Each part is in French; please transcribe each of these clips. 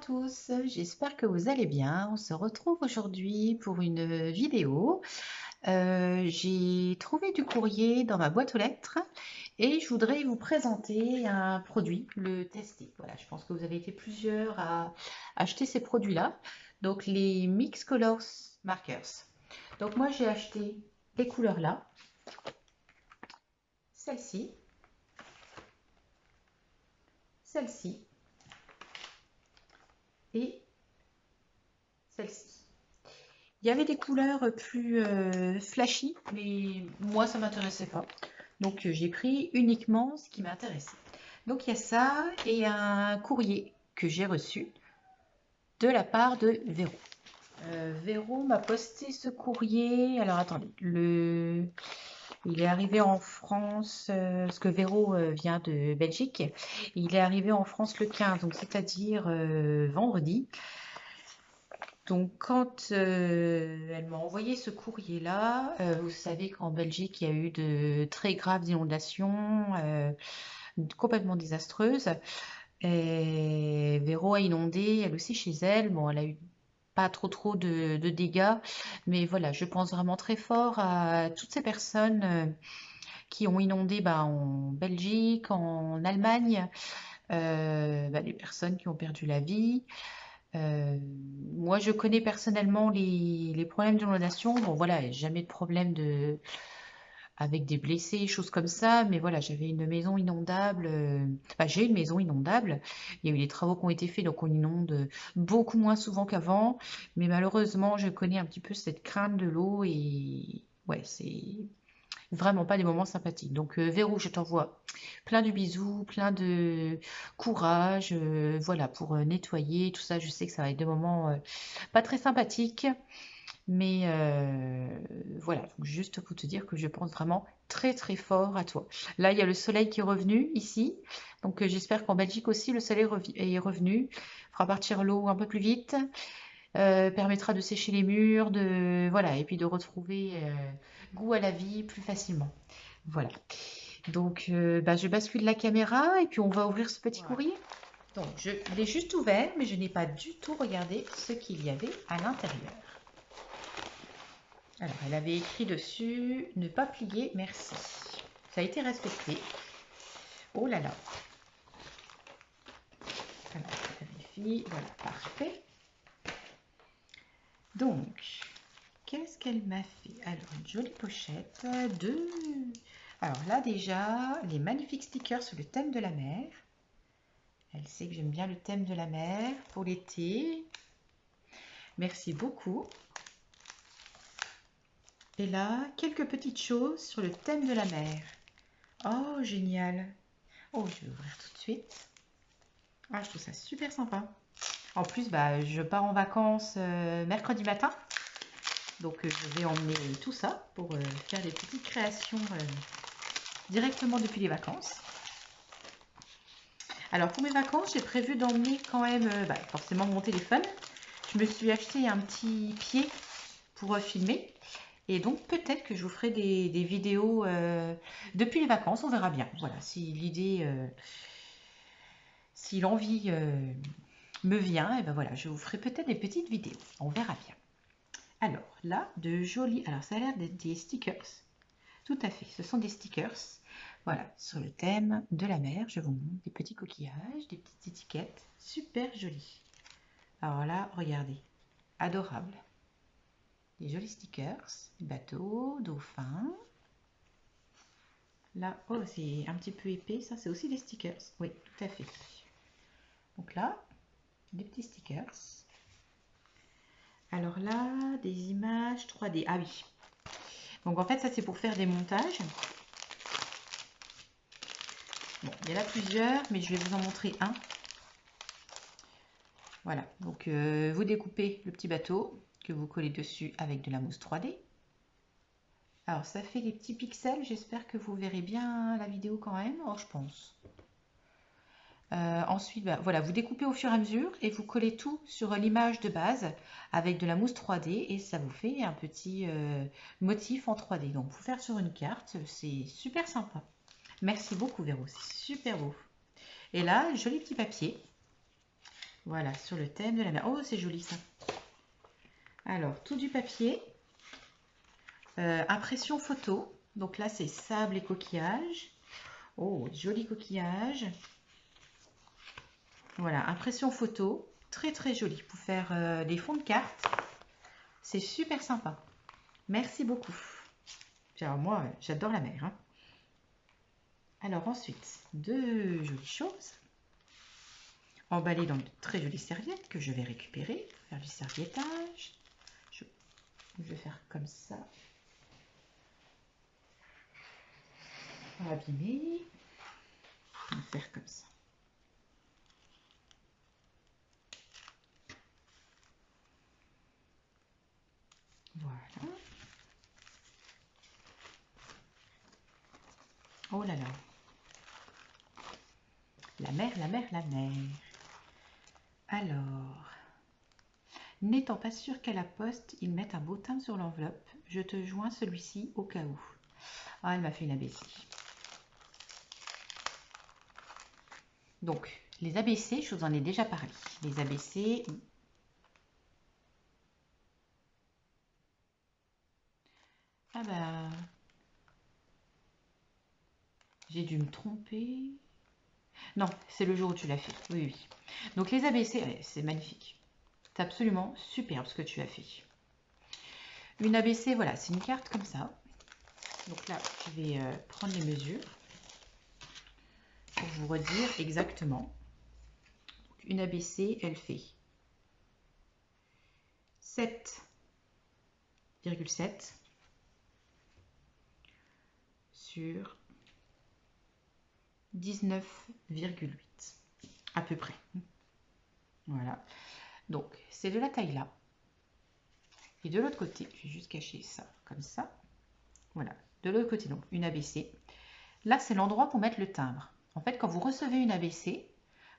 tous, j'espère que vous allez bien. On se retrouve aujourd'hui pour une vidéo. J'ai trouvé du courrier dans ma boîte aux lettres et je voudrais vous présenter un produit, le tester. Voilà, je pense que vous avez été plusieurs à acheter ces produits-là. Donc les Mix Colors Markers. Donc moi j'ai acheté les couleurs là, celle-ci, celle-ci et celle-ci. Il y avait des couleurs plus flashy, mais moi ça m'intéressait pas. Donc j'ai pris uniquement ce qui m'intéressait. Donc il y a ça et un courrier que j'ai reçu de la part de Véro. Véro m'a posté ce courrier. Alors attendez, il est arrivé en France, parce que Véro vient de Belgique. Il est arrivé en France le 15, donc c'est-à-dire vendredi. Donc, quand elle m'a envoyé ce courrier-là, vous savez qu'en Belgique, il y a eu de très graves inondations, complètement désastreuses. Et Véro a inondé, elle aussi chez elle. Bon, elle a eu pas trop de dégâts, mais voilà, je pense vraiment très fort à toutes ces personnes qui ont inondé en Belgique, en Allemagne, les personnes qui ont perdu la vie. Euh, Moi, je connais personnellement les problèmes d'inondation. Bon, voilà, jamais de problème avec des blessés, choses comme ça. Mais voilà, j'avais une maison inondable. J'ai une maison inondable. Il y a eu des travaux qui ont été faits, donc on inonde beaucoup moins souvent qu'avant. Mais malheureusement, je connais un petit peu cette crainte de l'eau et ouais, c'est vraiment pas des moments sympathiques. Donc, Véro, je t'envoie plein de bisous, plein de courage, voilà, pour nettoyer, tout ça. Je sais que ça va être des moments pas très sympathiques, mais voilà, donc juste pour te dire que je pense vraiment très fort à toi. Là, il y a le soleil qui est revenu ici, donc j'espère qu'en Belgique aussi, le soleil est revenu, fera partir l'eau un peu plus vite, permettra de sécher les murs, voilà, et puis de retrouver goût à la vie plus facilement. Voilà. Donc, je bascule la caméra et puis on va ouvrir ce petit courrier. Donc, je l'ai juste ouvert, mais je n'ai pas du tout regardé ce qu'il y avait à l'intérieur. Alors, elle avait écrit dessus « Ne pas plier, merci ». Ça a été respecté. Oh là là. Alors, je vérifie. Voilà, parfait. Donc, qu'est-ce qu'elle m'a fait? Alors, une jolie pochette de... Alors là, déjà, les magnifiques stickers sur le thème de la mer. Elle sait que j'aime bien le thème de la mer pour l'été. Merci beaucoup. Et là, quelques petites choses sur le thème de la mer. Oh, génial. Oh, je vais ouvrir tout de suite. Ah, je trouve ça super sympa. En plus, je pars en vacances mercredi matin. Donc, je vais emmener tout ça pour faire des petites créations directement depuis les vacances. Alors, pour mes vacances, j'ai prévu d'emmener quand même forcément mon téléphone. Je me suis acheté un petit pied pour filmer. Et donc, peut-être que je vous ferai des vidéos depuis les vacances. On verra bien. Voilà, si l'idée, si l'envie me vient, et ben voilà, je vous ferai peut-être des petites vidéos. On verra bien. Alors, là, de jolis... Alors, ça a l'air d'être des stickers. Tout à fait, ce sont des stickers. Voilà, sur le thème de la mer, je vous montre des petits coquillages, des petites étiquettes. Super jolies. Alors là, regardez. Adorable. Des jolis stickers, bateaux, dauphins. Là, oh, c'est un petit peu épais, ça, c'est aussi des stickers. Oui, tout à fait. Donc là, des petits stickers. Alors là, des images 3D. Ah oui. Donc en fait, ça, c'est pour faire des montages. Bon, il y en a plusieurs, mais je vais vous en montrer un. Voilà, donc vous découpez le petit bateau que vous collez dessus avec de la mousse 3D. Alors ça fait des petits pixels, j'espère que vous verrez bien la vidéo quand même. Oh, je pense. Ensuite, voilà, vous découpez au fur et à mesure et vous collez tout sur l'image de base avec de la mousse 3D et ça vous fait un petit motif en 3D. Donc, vous faire sur une carte, c'est super sympa. Merci beaucoup, Véro, c'est super beau. Et là, joli petit papier Voilà, sur le thème de la mer. Oh, c'est joli ça. Alors, tout du papier. Impression photo. Donc là, c'est sable et coquillage. Oh, joli coquillage. Voilà, impression photo. Très très joli pour faire des fonds de cartes. C'est super sympa. Merci beaucoup. Alors moi, j'adore la mer. Hein. Alors ensuite, deux jolies choses. Emballées dans de très jolies serviettes que je vais récupérer. Faire du serviettage. Je vais faire comme ça. Abîmer. On va faire comme ça. Voilà. Oh là là. La mer, la mer, la mer. Alors, n'étant pas sûr qu'à la poste, ils mettent un beau timbre sur l'enveloppe, je te joins celui-ci au cas où. Ah, elle m'a fait une ABC. Donc, les ABC, je vous en ai déjà parlé. Les ABC... Ah bah... J'ai dû me tromper. Non, c'est le jour où tu l'as fait. Oui, oui. Donc, les ABC, ouais, c'est magnifique. C'est absolument superbe ce que tu as fait. Une ABC, voilà, c'est une carte comme ça. Donc là, je vais prendre les mesures pour vous redire exactement. Une ABC, elle fait 7,7 sur 19,8 à peu près. Voilà. Donc, c'est de la taille là. Et de l'autre côté, je vais juste cacher ça comme ça. Voilà. De l'autre côté, donc, une ABC. Là, c'est l'endroit pour mettre le timbre. En fait, quand vous recevez une ABC,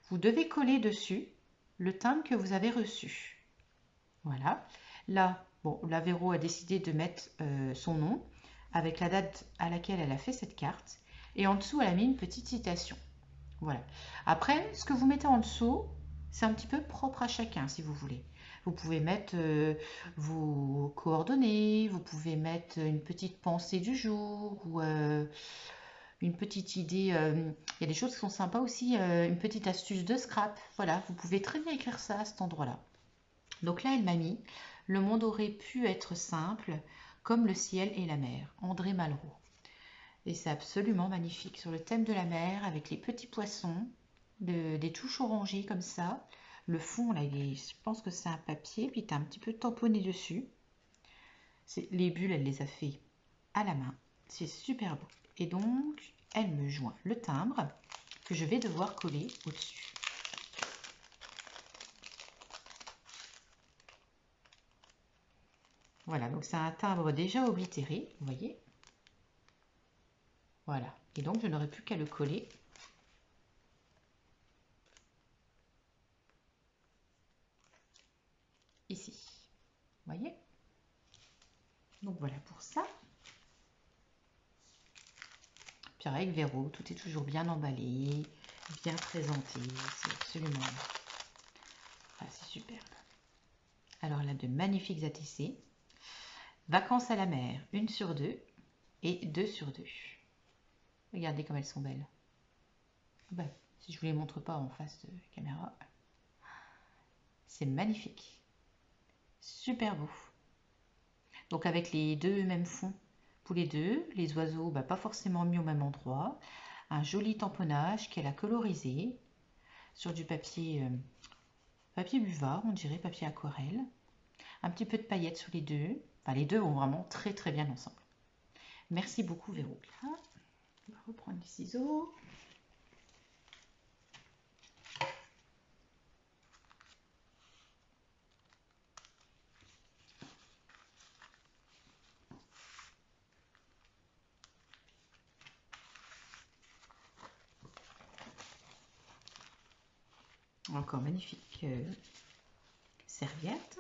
vous devez coller dessus le timbre que vous avez reçu. Voilà. Là, bon, la Véro a décidé de mettre son nom avec la date à laquelle elle a fait cette carte. Et en dessous, elle a mis une petite citation. Voilà. Après, ce que vous mettez en dessous, c'est un petit peu propre à chacun, si vous voulez. Vous pouvez mettre vos coordonnées, vous pouvez mettre une petite pensée du jour ou une petite idée. Il y a des choses qui sont sympas aussi, une petite astuce de scrap. Voilà, vous pouvez très bien écrire ça à cet endroit-là. Donc là, elle m'a mis « Le monde aurait pu être simple, comme le ciel et la mer ». André Malraux. Et c'est absolument magnifique. Sur le thème de la mer, avec les petits poissons, des touches orangées comme ça. Le fond, là, je pense que c'est un papier, puis tu as un petit peu tamponné dessus. Les bulles, elle les a fait à la main. C'est super beau. Et donc, elle me joint le timbre que je vais devoir coller au-dessus. Voilà, donc c'est un timbre déjà oblitéré, vous voyez. Voilà, et donc je n'aurai plus qu'à le coller ici. Vous voyez. Donc voilà pour ça. Puis avec Véro, tout est toujours bien emballé, bien présenté. C'est absolument... Ah, c'est superbe. Alors là, de magnifiques ATC. Vacances à la mer, 1 sur 2 et 2 sur 2. Regardez comme elles sont belles. Ben, si je vous les montre pas en face de caméra, c'est magnifique. Super beau. Donc avec les deux mêmes fonds pour les deux, les oiseaux bah, pas forcément mis au même endroit, un joli tamponnage qu'elle a colorisé sur du papier, papier buvard, on dirait papier aquarelle, un petit peu de paillettes sur les deux, enfin les deux vont vraiment très très bien ensemble. Merci beaucoup Véro. Là, on va reprendre les ciseaux. Encore magnifique serviette.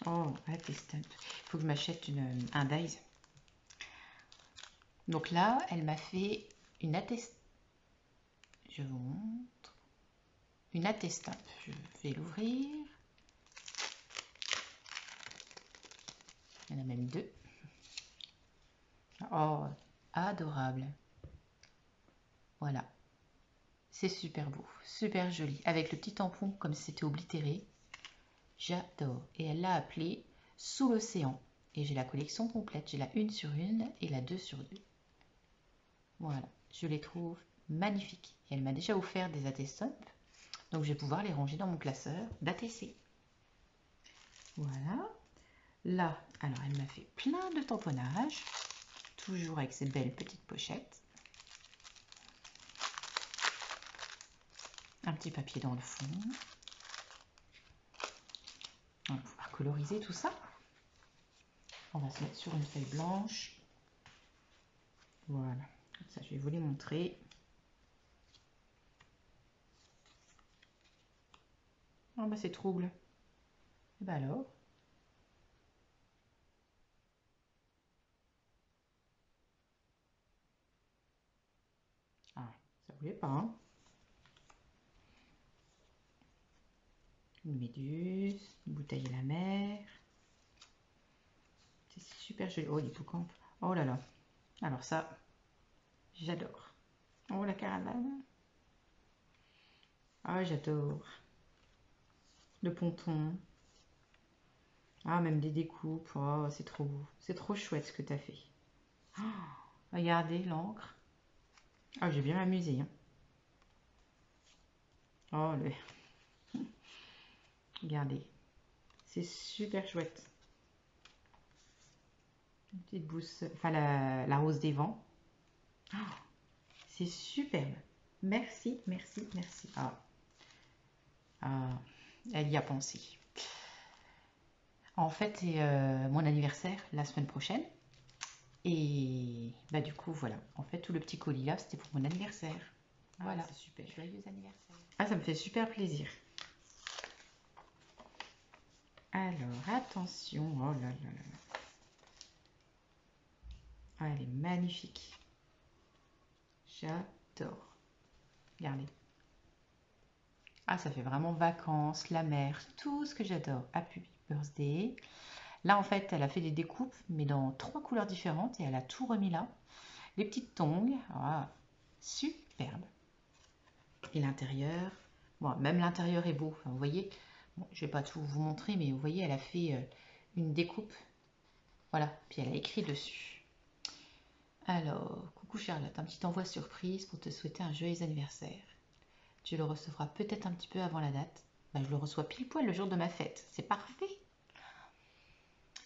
Oh, avec les stamps. Il faut que je m'achète un dies. Donc là, elle m'a fait une attestation. Je vous montre. une attestampe. Je vais l'ouvrir. Il y en a même deux. Oh, adorable. Voilà. C'est super beau, super joli. Avec le petit tampon comme si c'était oblitéré. J'adore. Et elle l'a appelé Sous l'océan. Et j'ai la collection complète. J'ai la 1 sur 1 et la 2 sur 2. Voilà. Je les trouve magnifiques. Et elle m'a déjà offert des attestampes. Donc je vais pouvoir les ranger dans mon classeur d'ATC. Voilà. Là, alors elle m'a fait plein de tamponnages. Toujours avec ces belles petites pochettes. Un petit papier dans le fond. On va pouvoir coloriser tout ça. On va se mettre sur une feuille blanche. Voilà. Comme ça, je vais vous les montrer. Oh bah c'est trouble. Et bah alors. Ah, ça voulait pas, hein. Une méduse, une bouteille à la mer. C'est super joli. Oh, l'hippocampe. Oh là là. Alors ça, j'adore. Oh, la caravane. Ah, j'adore. Le ponton. Ah, même des découpes. Oh, c'est trop beau. C'est trop chouette ce que tu as fait. Oh, regardez l'encre. Ah, j'ai bien m'amusé, hein. Oh, regardez. C'est super chouette. Une petite bousse. Enfin, la rose des vents. Oh, c'est superbe. Merci, merci, merci. Ah. Ah, elle y a pensé. En fait, c'est mon anniversaire la semaine prochaine. Et bah du coup, voilà. En fait, tout le petit colis là, c'était pour mon anniversaire. Voilà. Ah, c'est super. Joyeux anniversaire. Ah, ça me fait super plaisir. Alors, attention. Oh là là là. Ah, elle est magnifique. J'adore. Regardez. Ah, ça fait vraiment vacances, la mer, tout ce que j'adore. Happy Birthday. Là, en fait, elle a fait des découpes, mais dans 3 couleurs différentes, et elle a tout remis là. Les petites tongs, ah, superbe. Et l'intérieur, bon, même l'intérieur est beau. Enfin, vous voyez, bon, je vais pas tout vous montrer, mais vous voyez, elle a fait une découpe. Voilà, puis elle a écrit dessus. Alors, coucou Charlotte, un petit envoi surprise pour te souhaiter un joyeux anniversaire. Tu le recevras peut-être un petit peu avant la date. Ben, je le reçois pile poil le jour de ma fête. C'est parfait.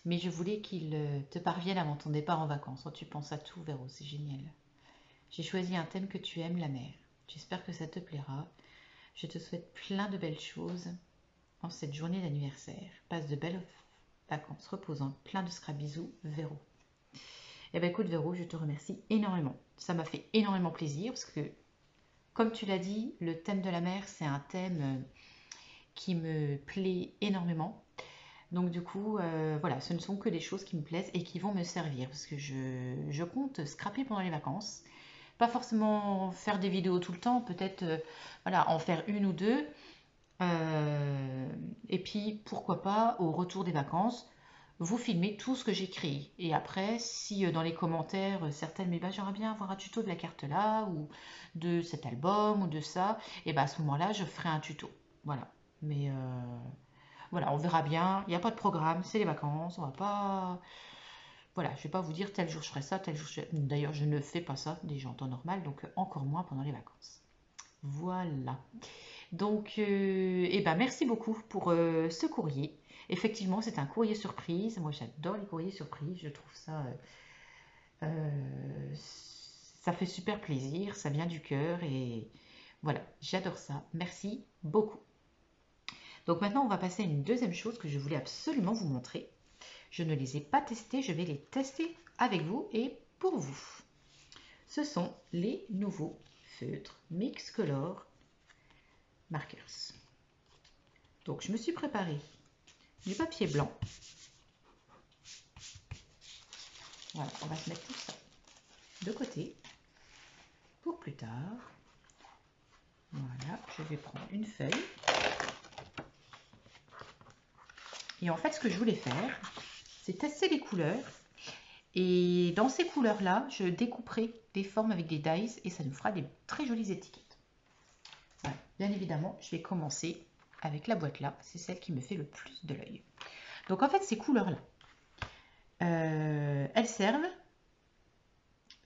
Mais je voulais qu'il te parvienne avant ton départ en vacances. Oh, tu penses à tout, Véro, c'est génial. J'ai choisi un thème que tu aimes, la mer. J'espère que ça te plaira. Je te souhaite plein de belles choses en cette journée d'anniversaire. Passe de belles vacances reposantes, plein de bisous, Véro. Eh bien écoute Véro, je te remercie énormément. Ça m'a fait énormément plaisir parce que, comme tu l'as dit, le thème de la mer, c'est un thème qui me plaît énormément. Donc du coup, voilà, ce ne sont que des choses qui me plaisent et qui vont me servir parce que je compte scraper pendant les vacances. Pas forcément faire des vidéos tout le temps, peut-être voilà, en faire une ou deux. Et puis, pourquoi pas, au retour des vacances, vous filmez tout ce que j'ai créé. Et après, si dans les commentaires, certaines, mais bah, j'aimerais bien avoir un tuto de la carte là, ou de cet album, ou de ça, et bah, à ce moment-là, je ferai un tuto. Voilà. Mais voilà, on verra bien. Il n'y a pas de programme, c'est les vacances. On va pas. Voilà, je vais pas vous dire tel jour je ferai ça, tel jour je. D'ailleurs, je ne fais pas ça déjà en temps normal, donc encore moins pendant les vacances. Voilà. Donc, eh ben, merci beaucoup pour ce courrier. Effectivement, c'est un courrier surprise. Moi, j'adore les courriers surprises. Je trouve ça, ça fait super plaisir. Ça vient du cœur et voilà, j'adore ça. Merci beaucoup. Donc maintenant, on va passer à une deuxième chose que je voulais absolument vous montrer. Je ne les ai pas testés, je vais les tester avec vous et pour vous. Ce sont les nouveaux feutres Mix Color Markers. Donc je me suis préparé du papier blanc. Voilà, on va se mettre tout ça de côté pour plus tard. Voilà, je vais prendre une feuille. Et en fait, ce que je voulais faire, c'est tester les couleurs. Et dans ces couleurs-là, je découperai des formes avec des dies et ça nous fera des très jolies étiquettes. Voilà. Bien évidemment, je vais commencer avec la boîte là. C'est celle qui me fait le plus de l'œil. Donc en fait, ces couleurs-là, elles servent,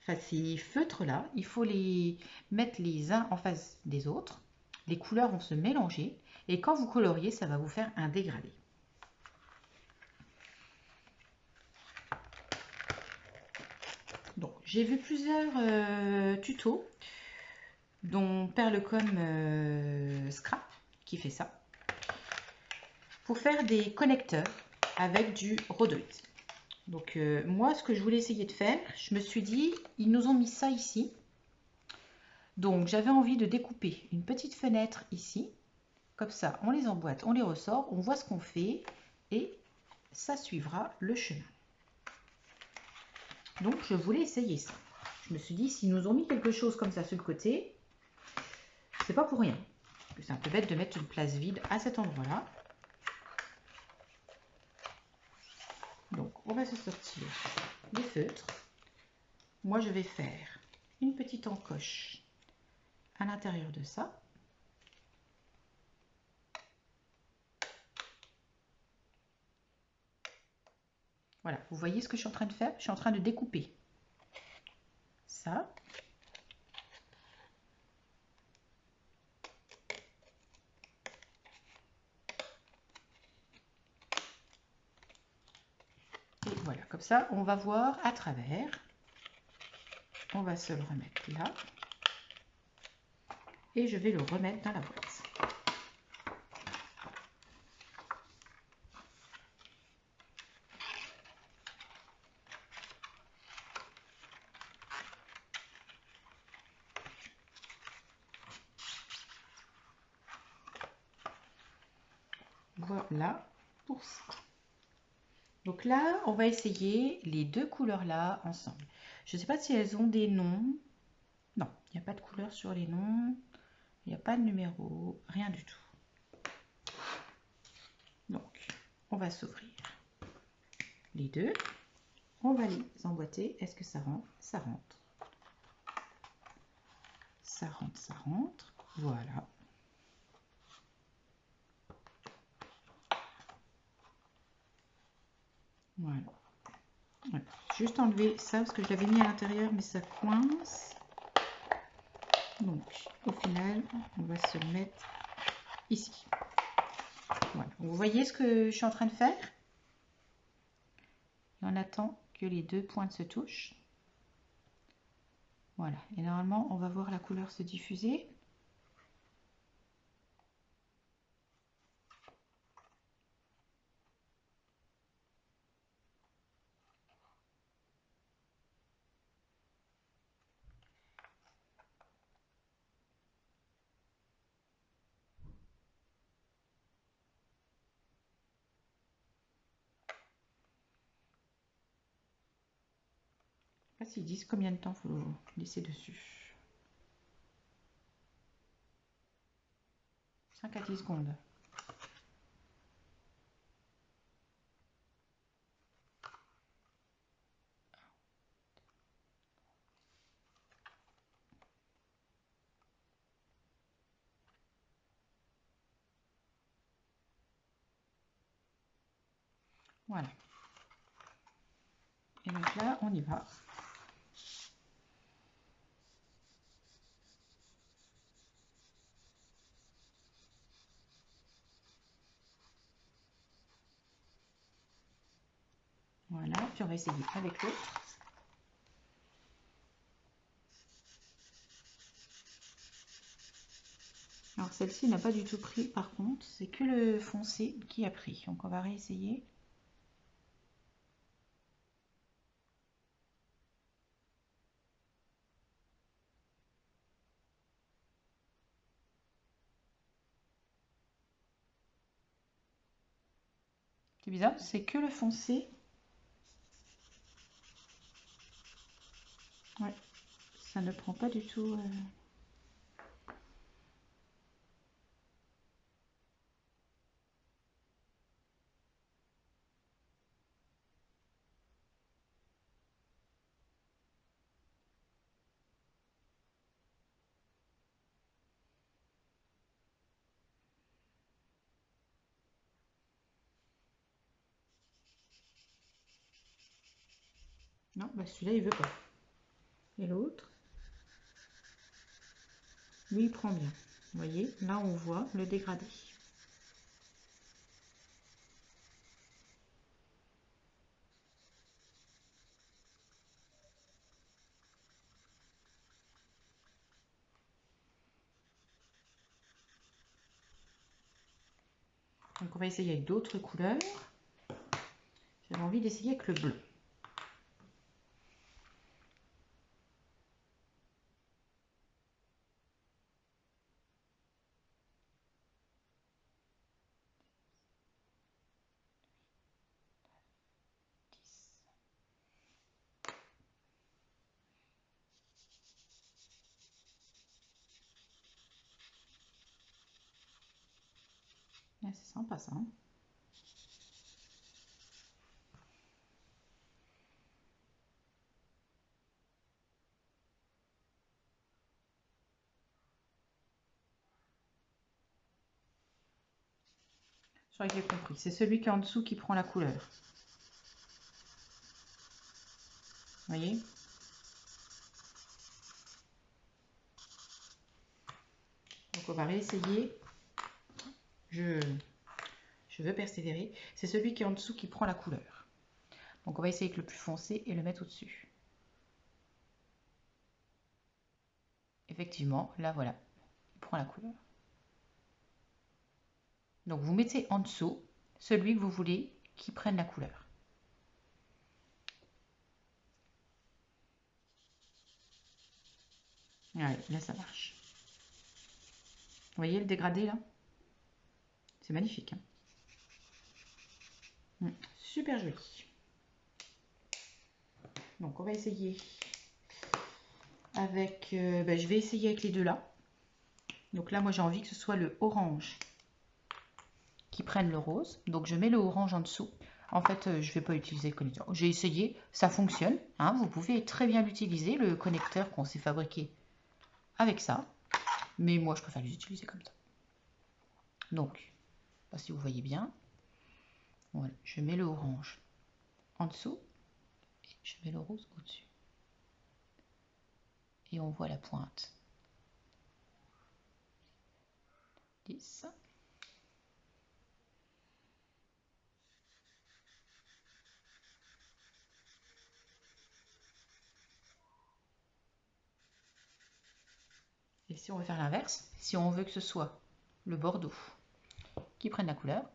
enfin ces feutres-là, il faut les mettre les uns en face des autres. Les couleurs vont se mélanger et quand vous coloriez, ça va vous faire un dégradé. Donc j'ai vu plusieurs tutos, dont Perlecom Scrap qui fait ça, pour faire des connecteurs avec du rhodoïde. Donc moi, ce que je voulais essayer de faire, je me suis dit, ils nous ont mis ça ici. Donc j'avais envie de découper une petite fenêtre ici. Comme ça, on les emboîte, on les ressort, on voit ce qu'on fait et ça suivra le chemin. Donc je voulais essayer ça. Je me suis dit, s'ils nous ont mis quelque chose comme ça sur le côté, c'est pas pour rien. C'est un peu bête de mettre une place vide à cet endroit-là. Donc on va se sortir des feutres. Moi je vais faire une petite encoche à l'intérieur de ça. Voilà, vous voyez ce que je suis en train de faire? Je suis en train de découper ça. Et voilà, comme ça, on va voir à travers. On va se le remettre là. Et je vais le remettre dans la boîte. Voilà pour ça. Donc là, on va essayer les deux couleurs là ensemble. Je ne sais pas si elles ont des noms. Non, il n'y a pas de couleur sur les noms. Il n'y a pas de numéro, rien du tout. Donc, on va s'ouvrir les deux. On va les emboîter. Est-ce que ça rentre? Ça rentre. Ça rentre, ça rentre. Voilà. Voilà. Voilà. Juste enlever ça parce que je l'avais mis à l'intérieur mais ça coince. Donc au final on va se le mettre ici. Voilà. Vous voyez ce que je suis en train de faire? Et on attend que les deux pointes se touchent. Voilà. Et normalement on va voir la couleur se diffuser. Je sais pas s'ils disent combien de temps il faut laisser dessus. 5 à 10 secondes. Voilà. Et donc là, on y va. Voilà. Puis on va essayer avec l'autre. Alors celle-ci n'a pas du tout pris par contre, c'est que le foncé qui a pris. Donc on va réessayer. C'est bizarre, c'est que le foncé. Ouais, ça ne prend pas du tout. Non, bah celui-là, il veut pas. Et l'autre, lui, il prend bien. Vous voyez, là, on voit le dégradé. Donc, on va essayer avec d'autres couleurs. J'avais envie d'essayer avec le bleu. Ah, c'est sympa ça. Hein. Je crois que j'ai compris. C'est celui qui est en dessous qui prend la couleur. Vous voyez? Donc on va réessayer. Je veux persévérer. C'est celui qui est en dessous qui prend la couleur. Donc on va essayer avec le plus foncé et le mettre au-dessus. Effectivement, là voilà, il prend la couleur. Donc vous mettez en dessous celui que vous voulez qui prenne la couleur. Ouais, là ça marche. Vous voyez le dégradé là? C'est magnifique. Hein. Super joli. Donc on va essayer avec... je vais essayer avec les deux là. Donc là moi j'ai envie que ce soit le orange qui prenne le rose. Donc je mets le orange en dessous. En fait, je ne vais pas utiliser le connecteur. J'ai essayé, ça fonctionne. Hein, vous pouvez très bien l'utiliser, le connecteur qu'on s'est fabriqué avec ça. Mais moi, je préfère les utiliser comme ça. Donc, je sais pas si vous voyez bien. Voilà, je mets le orange en dessous et je mets le rose au-dessus. Et on voit la pointe. 10. Et si on veut faire l'inverse, si on veut que ce soit le bordeaux qui prenne la couleur,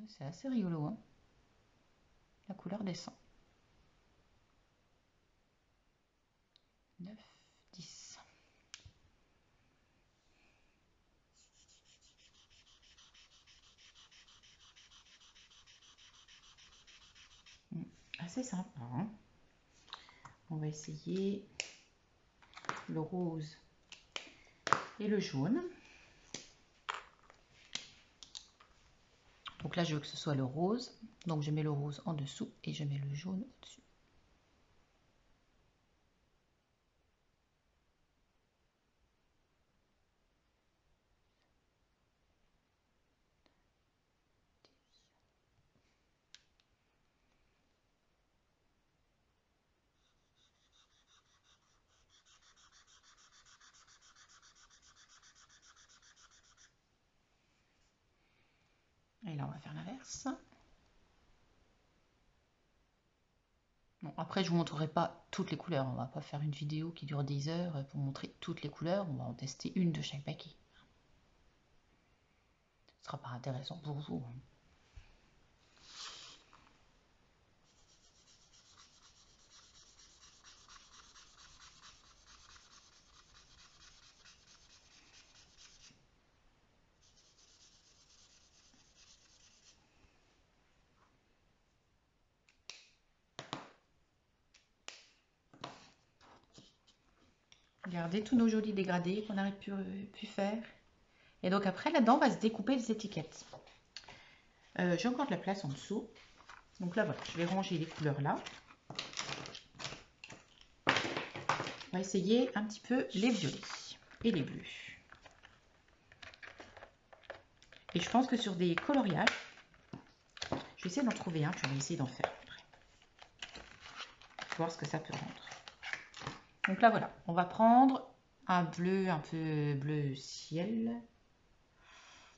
c'est assez rigolo, hein, la couleur descend. 9, 10. Assez sympa. Hein. On va essayer le rose et le jaune. Donc là, je veux que ce soit le rose. Donc je mets le rose en dessous et je mets le jaune au-dessus. Et là, on va faire l'inverse. Bon, après, je vous montrerai pas toutes les couleurs. On va pas faire une vidéo qui dure 10 heures pour montrer toutes les couleurs. On va en tester une de chaque paquet. Ce sera pas intéressant pour vous. Regardez tous nos jolis dégradés qu'on a pu faire. Et donc après, là-dedans, on va se découper les étiquettes. J'ai encore de la place en dessous. Donc là, voilà, je vais ranger les couleurs là. On va essayer un petit peu les violets et les bleus. Et je pense que sur des coloriages, je vais essayer d'en trouver un, puis on va essayer d'en faire après. Voir ce que ça peut rendre. Donc là, voilà. On va prendre un bleu, un peu bleu ciel.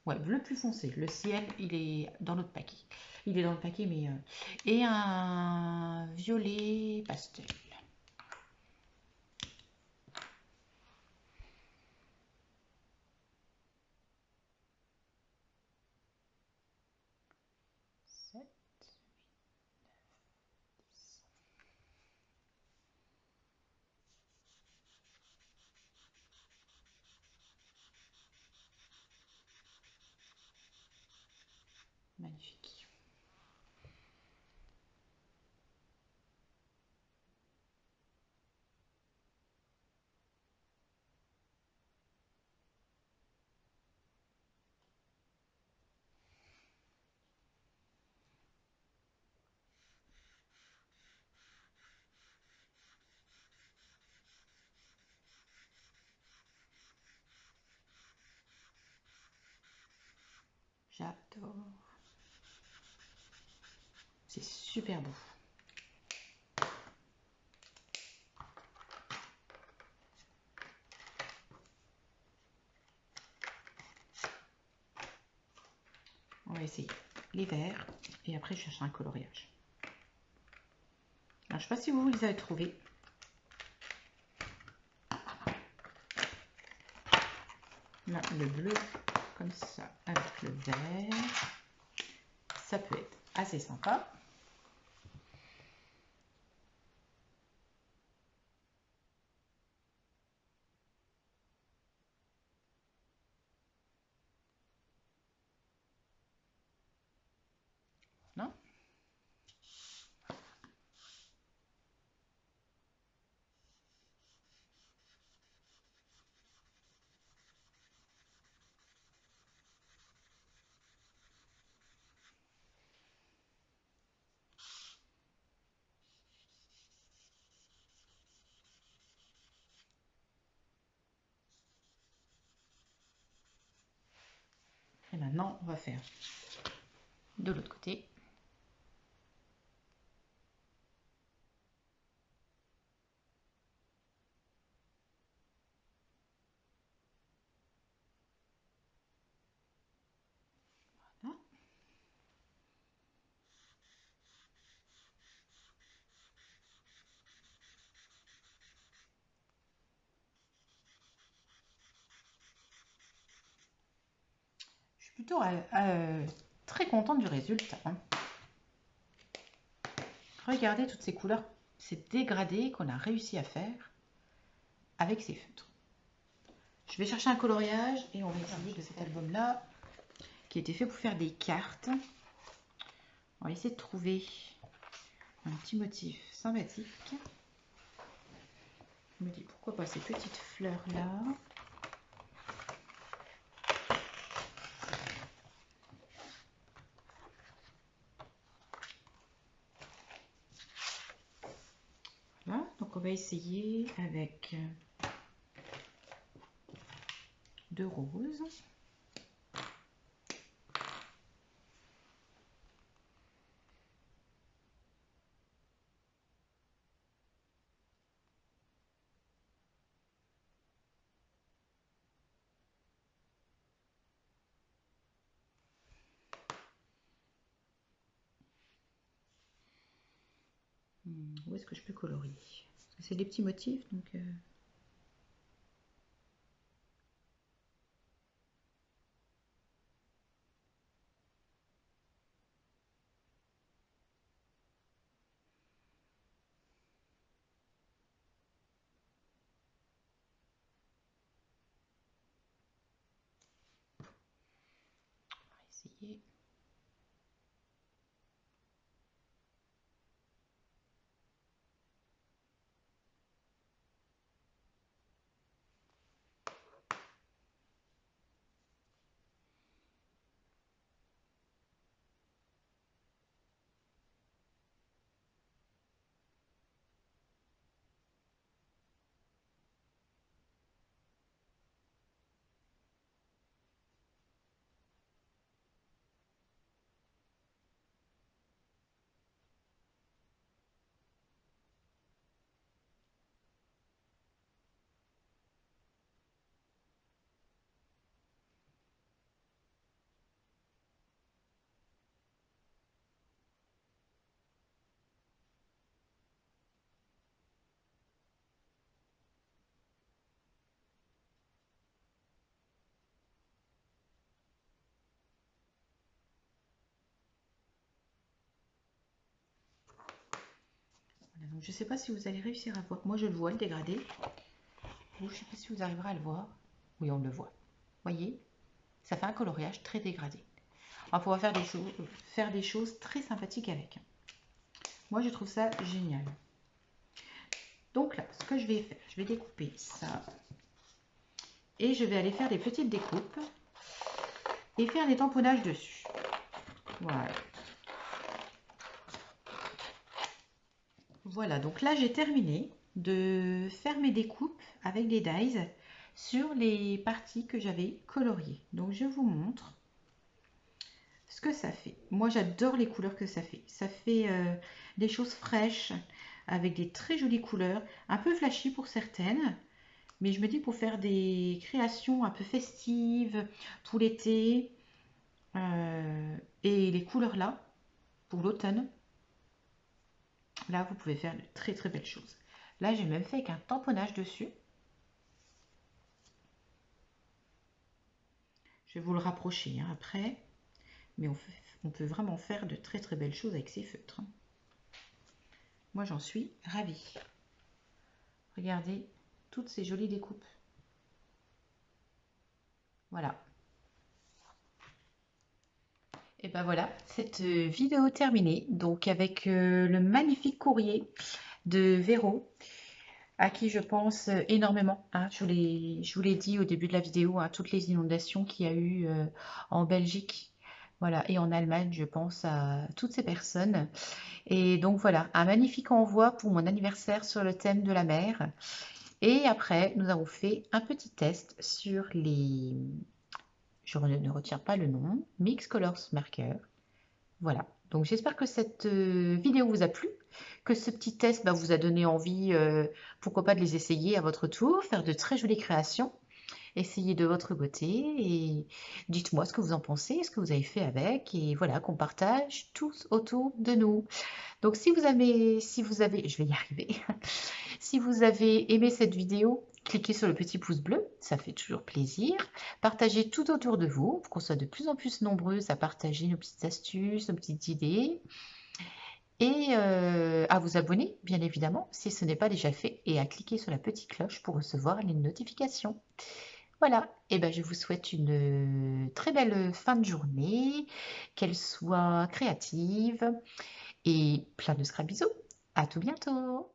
Ouais, bleu plus foncé. Le ciel, il est dans l'autre paquet. Il est dans le paquet, mais... et un violet pastel. Magnifique. J'adore. C'est super beau. On va essayer les verts et après je cherche un coloriage. Alors, je ne sais pas si vous les avez trouvés. Là, le bleu comme ça avec le vert, ça peut être assez sympa. Non? Et maintenant, on va faire de l'autre côté. Voilà. Je suis plutôt très contente du résultat. Regardez toutes ces couleurs, ces dégradés qu'on a réussi à faire avec ces feutres. Je vais chercher un coloriage et on va essayer de cet album-là qui a été fait pour faire des cartes. On va essayer de trouver un petit motif sympathique. Je me dis pourquoi pas ces petites fleurs-là. Voilà, donc on va essayer avec de roses. Où est-ce que je peux colorier? Parce que c'est des petits motifs, donc... on va essayer. Donc, je ne sais pas si vous allez réussir à voir. Moi, je le vois, le dégradé. Vous, je ne sais pas si vous arriverez à le voir. Oui, on le voit. Voyez, ça fait un coloriage très dégradé. On va pouvoir faire des choses très sympathiques avec. Moi, je trouve ça génial. Donc là, ce que je vais faire, je vais découper ça. Et je vais aller faire des petites découpes. Et faire des tamponnages dessus. Voilà. Voilà, donc là, j'ai terminé de faire mes découpes avec des dies sur les parties que j'avais coloriées. Donc, je vous montre ce que ça fait. Moi, j'adore les couleurs que ça fait. Ça fait des choses fraîches avec des très jolies couleurs, un peu flashy pour certaines. Mais je me dis pour faire des créations un peu festives tout l'été et les couleurs là, pour l'automne, là, vous pouvez faire de très très belles choses. Là, j'ai même fait avec un tamponnage dessus. Je vais vous le rapprocher hein, après. Mais on peut vraiment faire de très très belles choses avec ces feutres. Moi, j'en suis ravie. Regardez toutes ces jolies découpes. Voilà. Et ben voilà, cette vidéo terminée. Donc avec le magnifique courrier de Véro, à qui je pense énormément. Hein. Je vous l'ai dit au début de la vidéo, hein, toutes les inondations qu'il y a eu en Belgique. Voilà, et en Allemagne, je pense à toutes ces personnes. Et donc voilà, un magnifique envoi pour mon anniversaire sur le thème de la mer. Et après, nous avons fait un petit test sur les... Je ne retiens pas le nom, Mix Colors Marker. Voilà, donc j'espère que cette vidéo vous a plu, que ce petit test vous a donné envie, pourquoi pas de les essayer à votre tour, faire de très jolies créations. Essayez de votre côté et dites-moi ce que vous en pensez, ce que vous avez fait avec, et voilà, qu'on partage tous autour de nous. Donc si vous avez, je vais y arriver, si vous avez aimé cette vidéo, cliquez sur le petit pouce bleu, ça fait toujours plaisir. Partagez tout autour de vous, pour qu'on soit de plus en plus nombreuses à partager nos petites astuces, nos petites idées. Et à vous abonner, bien évidemment, si ce n'est pas déjà fait, et à cliquer sur la petite cloche pour recevoir les notifications. Voilà, et ben je vous souhaite une très belle fin de journée, qu'elle soit créative et plein de scrap bisous. À tout bientôt!